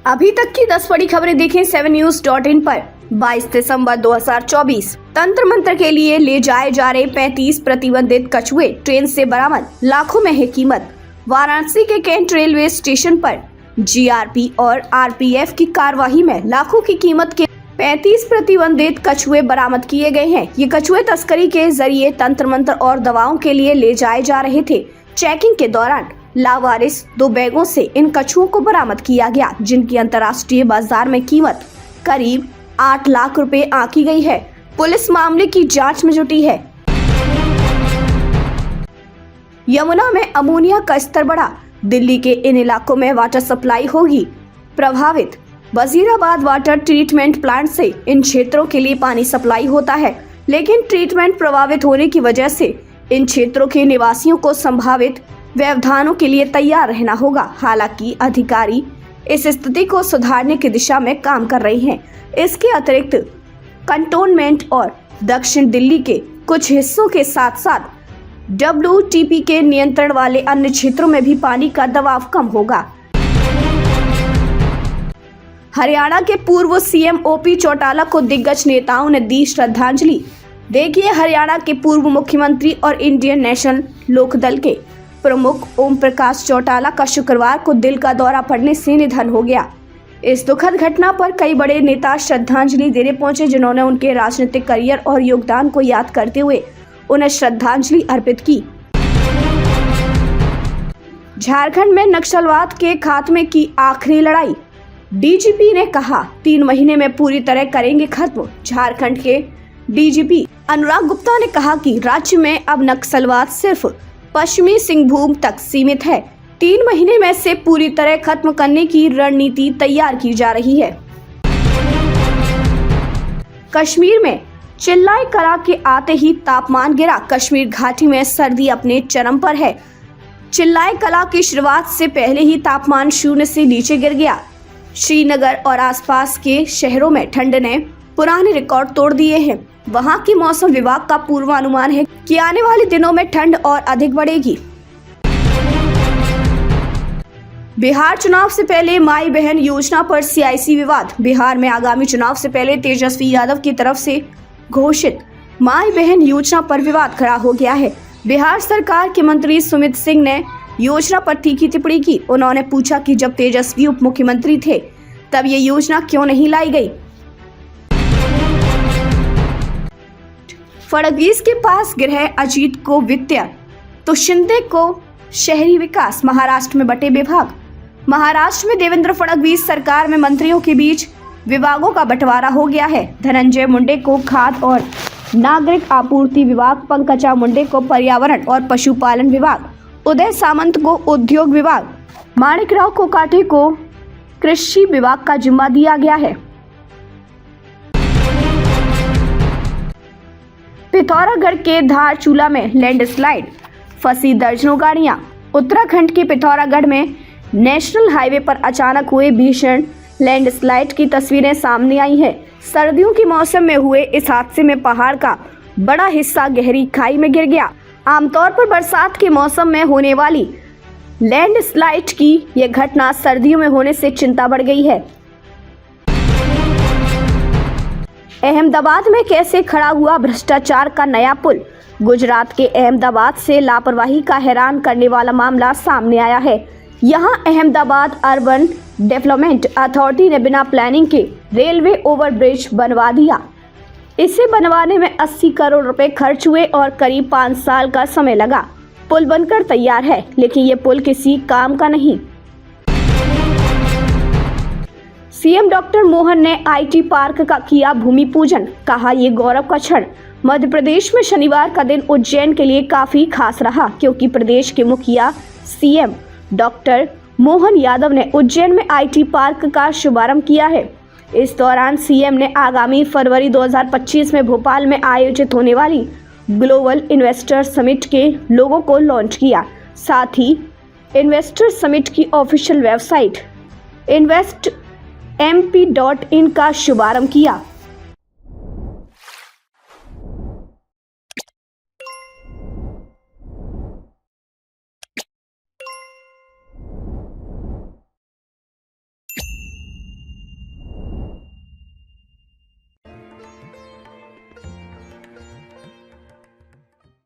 अभी तक की 10 बड़ी खबरें देखें 7news.in पर। 22 दिसंबर 2024 तंत्र मंत्र के लिए ले जाए जा रहे 35 प्रतिबंधित कछुए ट्रेन से बरामद, लाखों में है कीमत। वाराणसी के कैंट रेलवे स्टेशन पर जीआरपी और आरपीएफ की कार्यवाही में लाखों की कीमत के 35 प्रतिबंधित कछुए बरामद किए गए हैं। ये कछुए तस्करी के जरिए तंत्र मंत्र और दवाओं के लिए ले जाए जा रहे थे। चेकिंग के दौरान लावारिस 2 बैगों से इन कछुओं को बरामद किया गया, जिनकी अंतर्राष्ट्रीय बाजार में कीमत करीब 8 लाख रुपए आंकी गई है। पुलिस मामले की जांच में जुटी है। यमुना में अमोनिया का स्तर बढ़ा, दिल्ली के इन इलाकों में वाटर सप्लाई होगी प्रभावित। वजीराबाद वाटर ट्रीटमेंट प्लांट से इन क्षेत्रों के लिए पानी सप्लाई होता है, लेकिन ट्रीटमेंट प्रभावित होने की वजह से इन क्षेत्रों के निवासियों को संभावित व्यवधानों के लिए तैयार रहना होगा। हालांकि अधिकारी इस स्थिति को सुधारने की दिशा में काम कर रहे हैं। इसके अतिरिक्त कंटोनमेंट और दक्षिण दिल्ली के कुछ हिस्सों के साथ साथ WTP के नियंत्रण वाले अन्य क्षेत्रों में भी पानी का दबाव कम होगा। हरियाणा के पूर्व सीएम OP चौटाला को दिग्गज नेताओं ने दी श्रद्धांजलि। देखिए, हरियाणा के पूर्व मुख्यमंत्री और इंडियन नेशनल लोकदल के प्रमुख ओम प्रकाश चौटाला का शुक्रवार को दिल का दौरा पड़ने से निधन हो गया। इस दुखद घटना पर कई बड़े नेता श्रद्धांजलि देने पहुंचे, जिन्होंने उनके राजनीतिक करियर और योगदान को याद करते हुए उन्हें श्रद्धांजलि अर्पित की। झारखंड में नक्सलवाद के खात्मे की आखिरी लड़ाई, डीजीपी ने कहा 3 महीने में पूरी तरह करेंगे खत्म। झारखंड के डीजीपी अनुराग गुप्ता ने कहा कि राज्य में अब नक्सलवाद सिर्फ पश्चिमी सिंहभूम तक सीमित है। 3 महीने में से पूरी तरह खत्म करने की रणनीति तैयार की जा रही है। कश्मीर में चिल्लाई करा के आते ही तापमान गिरा, कश्मीर घाटी में सर्दी अपने चरम पर है। चिल्लाई कला की शुरुआत से पहले ही तापमान 0 से नीचे गिर गया। श्रीनगर और आसपास के शहरों में ठंड ने पुराने रिकॉर्ड तोड़ दिए हैं। वहां की मौसम विभाग का पूर्वानुमान है कि आने वाले दिनों में ठंड और अधिक बढ़ेगी। बिहार चुनाव से पहले माई बहन योजना पर सियासी विवाद। बिहार में आगामी चुनाव से पहले तेजस्वी यादव की तरफ से घोषित माई बहन योजना पर विवाद खड़ा हो गया है। बिहार सरकार के मंत्री सुमित सिंह ने योजना पर तीखी टिप्पणी की। उन्होंने पूछा कि जब तेजस्वी उप मुख्यमंत्री थे तब ये योजना क्यों नहीं लाई गई। फडणवीस के पास गृह, अजीत को वित्तीय तो शिंदे को शहरी विकास। महाराष्ट्र में बटे विभाग। महाराष्ट्र में देवेंद्र फडणवीस सरकार में मंत्रियों के बीच विभागों का बंटवारा हो गया है। धनंजय मुंडे को खाद्य और नागरिक आपूर्ति विभाग, पंकजा मुंडे को पर्यावरण और पशुपालन विभाग, उदय सामंत को उद्योग विभाग, माणिकराव कोकाटे को कृषि विभाग का जिम्मा दिया गया है। पिथौरागढ़ के धारचूला में लैंडस्लाइड, फंसी दर्जनों गाड़ियां। उत्तराखंड के पिथौरागढ़ में नेशनल हाईवे पर अचानक हुए भीषण लैंडस्लाइड की तस्वीरें सामने आई हैं। सर्दियों के मौसम में हुए इस हादसे में पहाड़ का बड़ा हिस्सा गहरी खाई में गिर गया। आमतौर पर बरसात के मौसम में होने वाली लैंडस्लाइड की यह घटना सर्दियों में होने से चिंता बढ़ गई है। अहमदाबाद में कैसे खड़ा हुआ भ्रष्टाचार का नया पुल। गुजरात के अहमदाबाद से लापरवाही का हैरान करने वाला मामला सामने आया है। यहां अहमदाबाद अर्बन डेवलपमेंट अथॉरिटी ने बिना प्लानिंग के रेलवे ओवरब्रिज बनवा दिया। इसे बनवाने में 80 करोड़ रुपए खर्च हुए और करीब 5 साल का समय लगा। पुल बनकर तैयार है, लेकिन ये पुल किसी काम का नहीं। सीएम डॉक्टर मोहन ने IT पार्क का किया भूमि पूजन, कहा ये गौरव का क्षण। मध्य प्रदेश में शनिवार का दिन उज्जैन के लिए काफी खास रहा, क्योंकि प्रदेश के मुखिया सीएम डॉक्टर मोहन यादव ने उज्जैन में IT पार्क का शुभारंभ किया है। इस दौरान सीएम ने आगामी फरवरी 2025 में भोपाल में आयोजित होने वाली ग्लोबल इन्वेस्टर समिट के लोगो को लॉन्च किया। साथ ही इन्वेस्टर समिट की ऑफिशियल वेबसाइट investmp.in का शुभारंभ किया।